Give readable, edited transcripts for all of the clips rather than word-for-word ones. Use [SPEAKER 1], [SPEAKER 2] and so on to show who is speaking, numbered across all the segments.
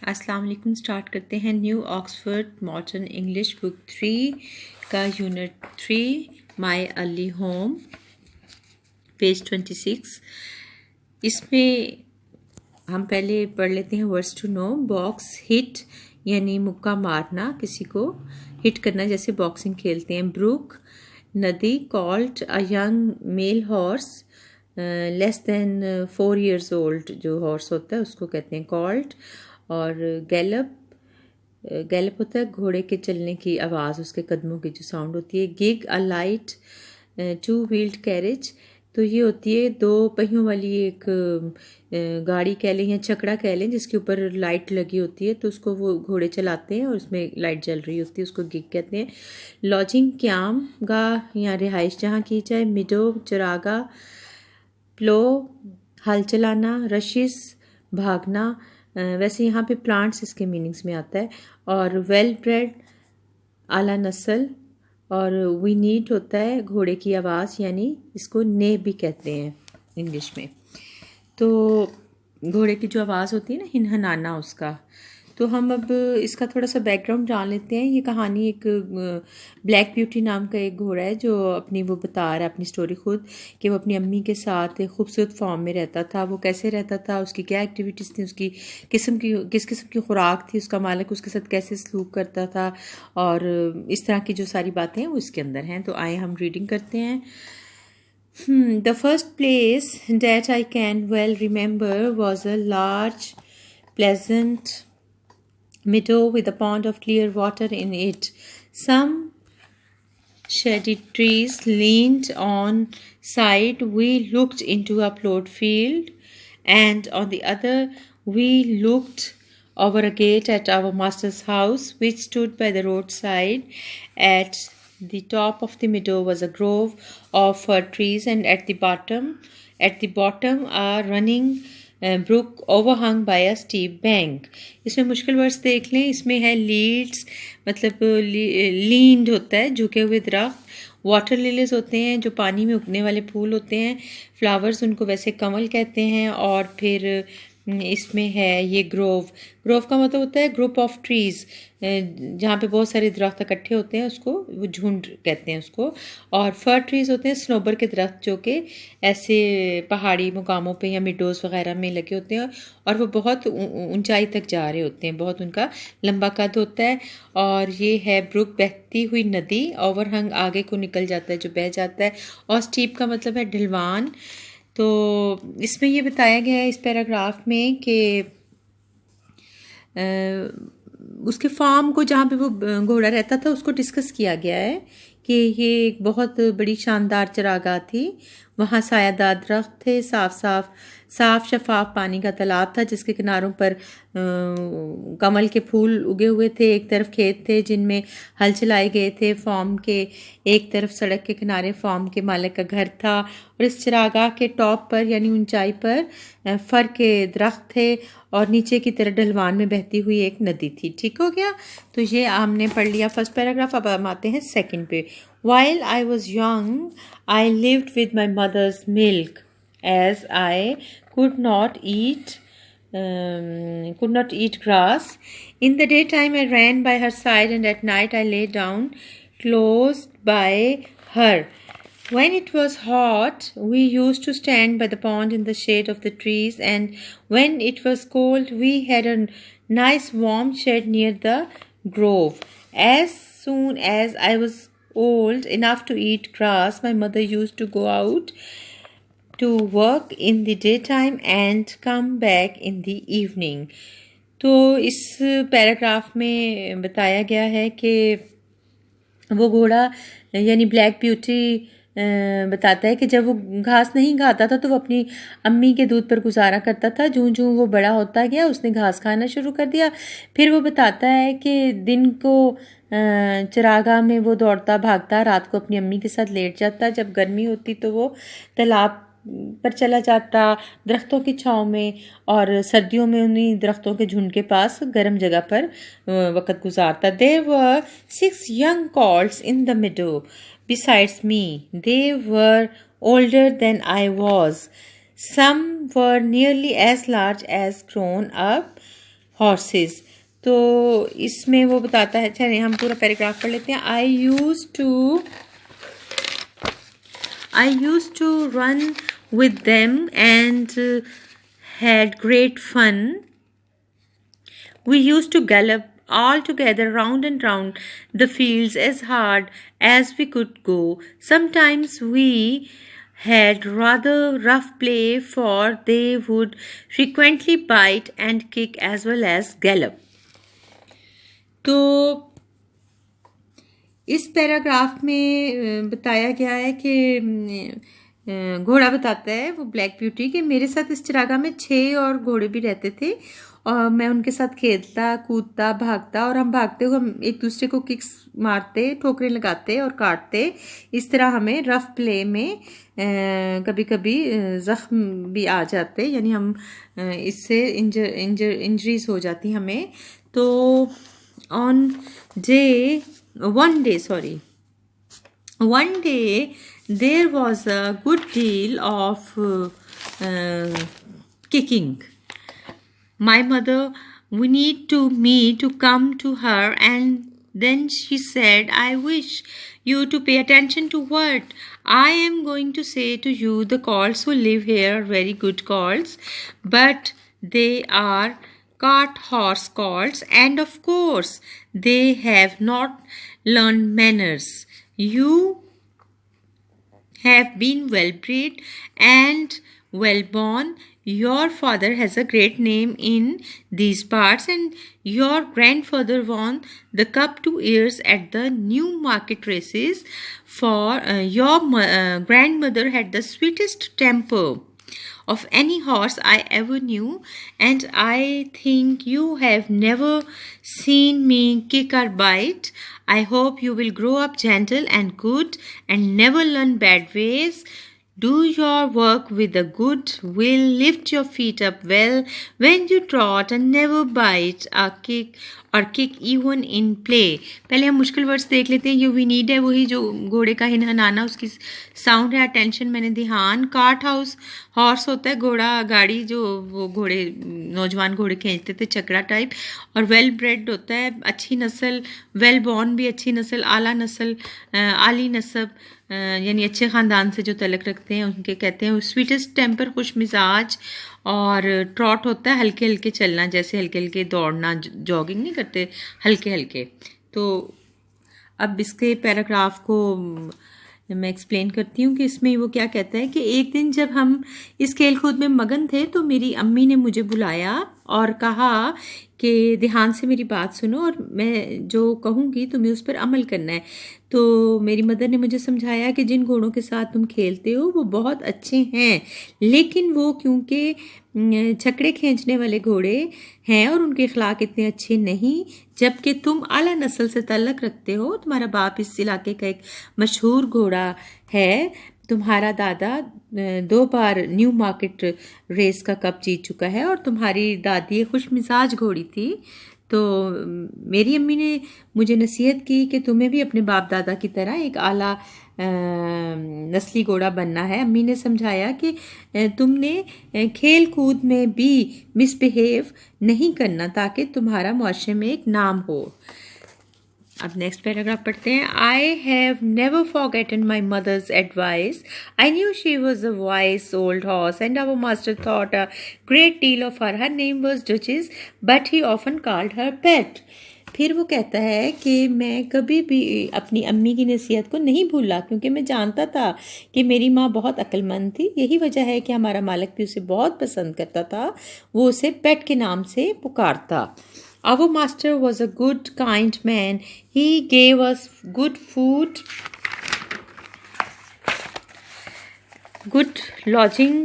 [SPEAKER 1] अस्सलाम वालेकुम। स्टार्ट करते हैं new Oxford modern English book 3 का unit 3 my early home, page 26। इसमें हम पहले पढ़ लेते हैं words to know. Box, hit यानी मुक्का मारना, किसी को हिट करना, जैसे बॉक्सिंग खेलते हैं। ब्रुक नदी। Colt a young mail horse, less than 4 years old जो हॉर्स होता है उसको कहते हैं कॉल्ट। और गैलप, गैलप होता है घोड़े के चलने की आवाज़, उसके कदमों की जो साउंड होती है। गिग अ लाइट 2 wheeled कैरेज, तो ये होती है 2 पहियों वाली एक गाड़ी कह लें या छकड़ा कह लें, जिसके ऊपर लाइट लगी होती है, तो उसको वो घोड़े चलाते हैं और उसमें लाइट जल रही होती है, उसको गिग कहते हैं। लॉजिंग क्याम गाह या रिहाइश जहाँ की जाए। मिडो चरागा। प्लो हल चलाना। रशिस भागना, वैसे यहाँ पे प्लांट्स इसके मीनिंग्स में आता है। और वेल ब्रेड आला नस्ल। और वी नीड होता है घोड़े की आवाज़, यानी इसको ने भी कहते हैं इंग्लिश में। तो घोड़े की जो आवाज़ होती है ना, हिनहनाना उसका। तो हम अब इसका थोड़ा सा बैकग्राउंड जान लेते हैं। ये कहानी एक ब्लैक ब्यूटी नाम का एक घोड़ा है जो अपनी वो बता रहा है अपनी स्टोरी खुद, कि वो अपनी अम्मी के साथ एक खूबसूरत फॉर्म में रहता था। वो कैसे रहता था, उसकी क्या एक्टिविटीज़ थी, उसकी किस किस्म की खुराक थी, उसका मालिक उसके साथ कैसे सलूक करता था, और इस तरह की जो सारी बातें हैं वो इसके अंदर हैं। तो आए हम रीडिंग करते हैं। The first place that I can well remember was a large, pleasant meadow with a pond of clear water in it. Some shady trees leaned on side. We looked into a plowed field, and on the other we looked over a gate at our master's house, which stood by the roadside. At the top of the meadow was a grove of fir trees, and at the bottom a running brook overhung by a steep bank. इसमें मुश्किल words देख लें। इसमें है Leeds, मतलब लींड होता है झुके हुए दरख्त। वाटर लिलीज होते हैं जो पानी में उगने वाले फूल होते हैं। फ्लावर्स उनको वैसे कमल कहते हैं। और फिर इसमें है ये ग्रोव। ग्रोव का मतलब होता है ग्रुप ऑफ ट्रीज़, जहाँ पे बहुत सारे दरख्त इकट्ठे होते हैं, उसको वो झुंड कहते हैं उसको। और फर ट्रीज़ होते हैं स्नोबर के दरख्त, जो कि ऐसे पहाड़ी मुकामों पे या मिडोज़ वगैरह में लगे होते हैं, और वो बहुत ऊंचाई तक जा रहे होते हैं, बहुत उनका लंबा कद होता है। और ये है ब्रुक, बहती हुई नदी। ओवरहंग आगे को निकल जाता है, जो बह जाता है। और स्टीप का मतलब है ढलवान। तो इसमें ये बताया गया है इस पैराग्राफ में कि उसके फार्म को, जहाँ पे वो घोड़ा रहता था, उसको डिस्कस किया गया है कि ये एक बहुत बड़ी शानदार चरागाह थी। वहाँ सायादार दरख्त थे, साफ शफाफ पानी का तालाब था, जिसके किनारों पर कमल के फूल उगे हुए थे। एक तरफ खेत थे जिनमें हल चलाए गए थे फार्म के, एक तरफ सड़क के किनारे फार्म के मालिक का घर था। और इस चरागाह के टॉप पर यानी ऊंचाई पर फर के दरख्त थे, और नीचे की तरफ ढलवान में बहती हुई एक नदी थी। ठीक हो गया। तो ये हमने पढ़ लिया फर्स्ट पैराग्राफ। अब हम आते हैं सेकंड पे। While I was young, I lived with my mother's milk, as I could not eat grass. In the daytime, I ran by her side, and at night I lay down close by her. When it was hot, we used to stand by the pond in the shade of the trees, and when it was cold, we had a nice warm shed near the grove. As soon as I was old enough to eat grass, my mother used to go out to work in the daytime and come back in the evening. तो इस paragraph में बताया गया है कि वो घोड़ा यानी ब्लैक ब्यूटी बताता है कि जब वो घास नहीं खाता था तो वो अपनी अम्मी के दूध पर गुजारा करता था। जूं जूं वो बड़ा होता गया उसने घास खाना शुरू कर दिया। फिर वो बताता है कि दिन को चरागाह में वो दौड़ता भागता, रात को अपनी अम्मी के साथ लेट जाता, जब गर्मी होती तो वो तालाब पर चला जाता दरख्तों की छाँव में, और सर्दियों में उन्हीं दरख्तों के झुंड के पास गर्म जगह पर वक़्त गुजारता। There were 6 young colts in the meadow besides me. They were older than I was. Some were nearly as large as grown-up horses. तो इसमें वो बताता है, चलिए हम पूरा पैराग्राफ पढ़ लेते हैं. I used to run with them and had great fun. We used to gallop all together round and round the fields as hard as we could go. Sometimes we had rather rough play, for they would frequently bite and kick as well as gallop. तो इस paragraph में बताया गया है कि घोड़ा बताता है वो ब्लैक ब्यूटी कि मेरे साथ इस चरागाह में 6 और घोड़े भी रहते थे और मैं उनके साथ खेलता कूदता भागता और हम भागते हुए हम एक दूसरे को किक्स मारते, ठोकरें लगाते और काटते. इस तरह हमें रफ प्ले में कभी कभी ज़ख्म भी आ जाते, यानी हम इससे इंजरीज हो जाती हमें. तो one day there was a good deal of kicking. My mother wanted me to come to her, and then she said, I wish you to pay attention to what I am going to say to you. The colts who live here are very good colts, but they are cart horse colts, and of course they have not learned manners. You have been well bred and well born. Your father has a great name in these parts, and your grandfather won the cup 2 years at the Newmarket races. For your grandmother had the sweetest temper of any horse I ever knew, and I think you have never seen me kick or bite. I hope you will grow up gentle and good and never learn bad ways. Do your work with a good will, lift your feet up well when you trot, and never bite or kick even in play. पहले हम मुश्किल words देख लेते हैं. You we need है वही जो घोड़े का हिनहनाना, उसकी साउंड है. अटेंशन मैंने ध्यान. कार्ट हाउस हॉर्स होता है घोड़ा गाड़ी, जो वो घोड़े नौजवान घोड़े खींचते थे, चकड़ा टाइप. और वेल ब्रेड होता है अच्छी नस्ल. वेल बॉर्न भी अच्छी नस्ल, आला नस्ल, आली नस्ब, यानी अच्छे ख़ानदान से जो तलक रखते हैं उनके कहते हैं. स्वीटेस्ट टेम्पर खुश मिजाज. और ट्रॉट होता है हल्के हल्के चलना, जैसे हल्के हल्के दौड़ना, जॉगिंग नहीं करते, हल्के हल्के. तो अब इसके पैराग्राफ को मैं एक्सप्लेन करती हूँ कि इसमें वो क्या कहता है कि एक दिन जब हम इस खेल कूद में मगन थे तो मेरी अम्मी ने मुझे बुलाया और कहा कि ध्यान से मेरी बात सुनो और मैं जो कहूँगी तुम्हें उस पर अमल करना है. तो मेरी मदर ने मुझे समझाया कि जिन घोड़ों के साथ तुम खेलते हो वो बहुत अच्छे हैं, लेकिन वो क्योंकि छकड़े खींचने वाले घोड़े हैं और उनके अखलाक इतने अच्छे नहीं, जबकि तुम आला नस्ल से तल्लक रखते हो. तुम्हारा बाप इस इलाके का एक मशहूर घोड़ा है. तुम्हारा दादा 2 बार न्यू मार्केट रेस का कप जीत चुका है और तुम्हारी दादी खुश मिजाज घोड़ी थी. तो मेरी अम्मी ने मुझे नसीहत की कि तुम्हें भी अपने बाप दादा की तरह एक आला नस्ली घोड़ा बनना है. अम्मी ने समझाया कि तुमने खेल कूद में भी मिसबिहेव नहीं करना ताकि तुम्हारा मुआशरे में एक नाम हो. अब नेक्स्ट पैराग्राफ पढ़ते हैं. I have never forgotten my mother's advice. I knew she was a wise old horse and our master thought a great deal of her. Her name was Duchess but he often called her pet. फिर वो कहता है कि मैं कभी भी अपनी अम्मी की नसीहत को नहीं भूला, क्योंकि मैं जानता था कि मेरी माँ बहुत अक्लमंद थी. यही वजह है कि हमारा मालिक भी उसे बहुत पसंद करता था. वो उसे पेट के नाम से पुकारता. Our master was a good, kind man. He gave us good food, good lodging,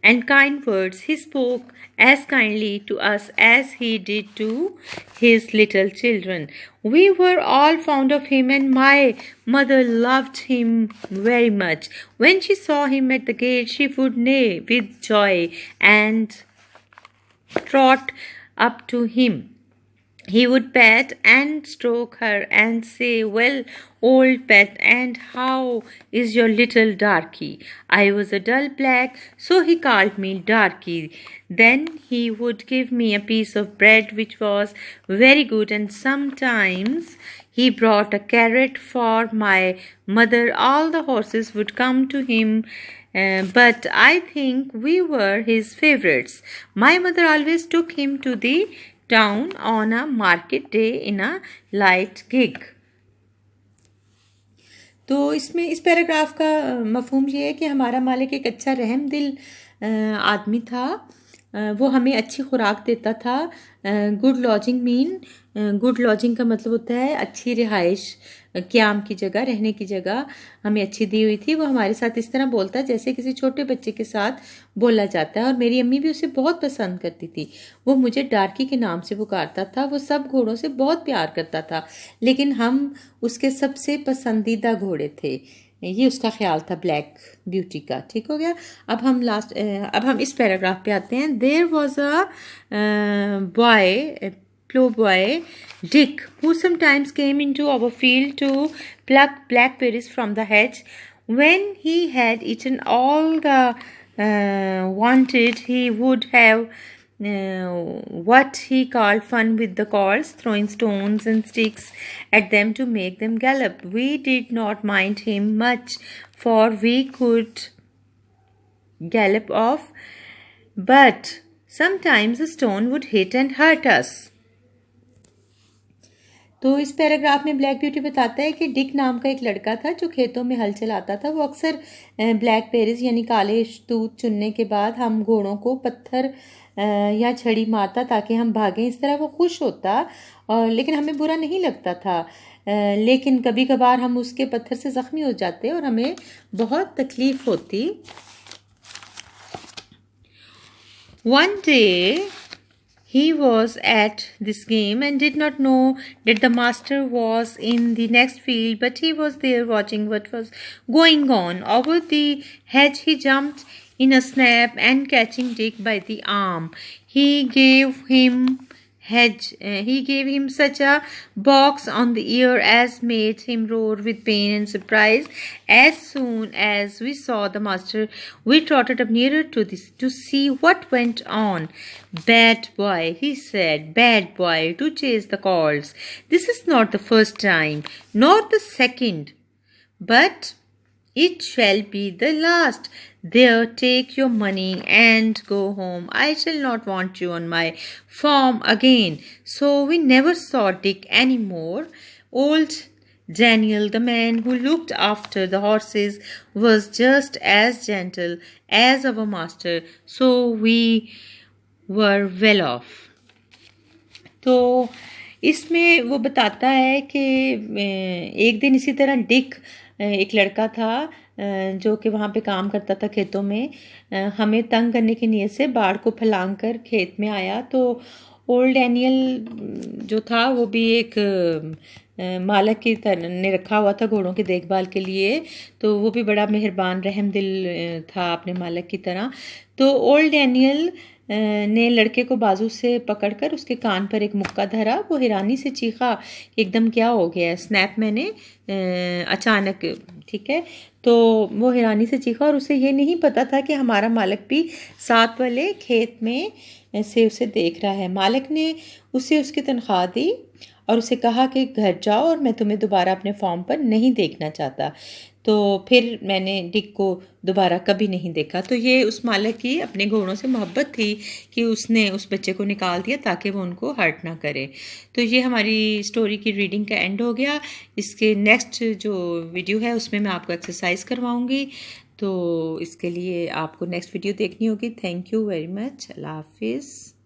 [SPEAKER 1] and kind words. He spoke as kindly to us as he did to his little children. We were all fond of him, and my mother loved him very much. When she saw him at the gate, she would neigh with joy and trot up to him. He would pat and stroke her and say, "Well, old pet, and how is your little darky?" I was a dull black, so he called me Darky. Then he would give me a piece of bread which was very good, and sometimes he brought a carrot for my mother. All the horses would come to him. But I think we were his favorites. My mother always took him to the town on a market day in a light gig. तो इसमें इस paragraph का मफहूम ये है कि हमारा मालिक एक अच्छा रहम दिल आदमी था। वो हमें अच्छी खुराक देता था। गुड लॉजिंग गुड लॉजिंग का मतलब होता है अच्छी रिहाइश, क़याम की जगह, रहने की जगह हमें अच्छी दी हुई थी। वो हमारे साथ इस तरह बोलता जैसे किसी छोटे बच्चे के साथ बोला जाता है, और मेरी अम्मी भी उसे बहुत पसंद करती थी। वो मुझे डार्की के नाम से पुकारता था। वो सब घोड़ों से बहुत प्यार करता था, लेकिन हम उसके सबसे पसंदीदा घोड़े थे। ये उसका ख्याल था ब्लैक ब्यूटी का। ठीक हो गया। अब हम इस पैराग्राफ पे आते हैं। There was a boy, ploughboy Dick, who sometimes came into our field to pluck blackberries from the hedge. When he had eaten all the wanted, he would have what he called fun with the colts, throwing stones and sticks at them to make them gallop. We did not mind him much, for we could gallop off, but sometimes a stone would hit and hurt us. तो इस paragraph में black beauty बताता है कि Dick नाम का एक लड़का था जो खेतों में हल चलाता था। वो अक्सर ब्लैक पेरिस यानी काले तूत चुनने के बाद हम घोड़ों को पत्थर या छड़ी मारता ताकि हम भागें। इस तरह वो खुश होता, और लेकिन हमें बुरा नहीं लगता था। लेकिन कभी कभार हम उसके पत्थर से ज़ख्मी हो जाते और हमें बहुत तकलीफ़ होती। One day he was at this game and did not know that the master was in the next field, but he was there watching what was going on. Over the hedge he jumped in a snap and catching Dick by the arm. He gave him such a box on the ear as made him roar with pain and surprise. As soon as we saw the master, we trotted up nearer to see what went on. "Bad boy," he said, "bad boy, to chase the colts. This is not the first time, nor the second, but it shall be the last. There, take your money and go home. I shall not want you on my farm again." So we never saw Dick any more. Old Daniel, the man who looked after the horses, was just as gentle as our master, so we were well off. तो इसमें वो बताता है कि एक दिन इसी तरह डिक, एक लड़का था जो कि वहाँ पे काम करता था खेतों में, हमें तंग करने की नीयत से बाड़ को फलांग कर खेत में आया। तो ओल्ड डैनियल जो था वो भी एक मालक की तरह ने रखा हुआ था घोड़ों की देखभाल के लिए, तो वो भी बड़ा मेहरबान रहम दिल था अपने मालक की तरह। तो ओल्ड डैनियल ने लड़के को बाजू से पकड़कर उसके कान पर एक मुक्का धरा। वो हैरानी से चीखा, एकदम क्या हो गया? स्नैप मैंने अचानक। ठीक है, तो वो हैरानी से चीखा और उसे ये नहीं पता था कि हमारा मालिक भी साथ वाले खेत में से उसे देख रहा है। मालिक ने उसे उसकी तनख्वाह दी और उसे कहा कि घर जाओ और मैं तुम्हें दोबारा अपने फॉर्म पर नहीं देखना चाहता। तो फिर मैंने डिक को दोबारा कभी नहीं देखा। तो ये उस मालिक की अपने घोड़ों से मोहब्बत थी कि उसने उस बच्चे को निकाल दिया ताकि वो उनको हर्ट ना करे। तो ये हमारी स्टोरी की रीडिंग का एंड हो गया। इसके नेक्स्ट जो वीडियो है उसमें मैं आपको एक्सरसाइज करवाऊँगी, तो इसके लिए आपको नेक्स्ट वीडियो देखनी होगी। Thank you very much. अल्लाह हाफिज़।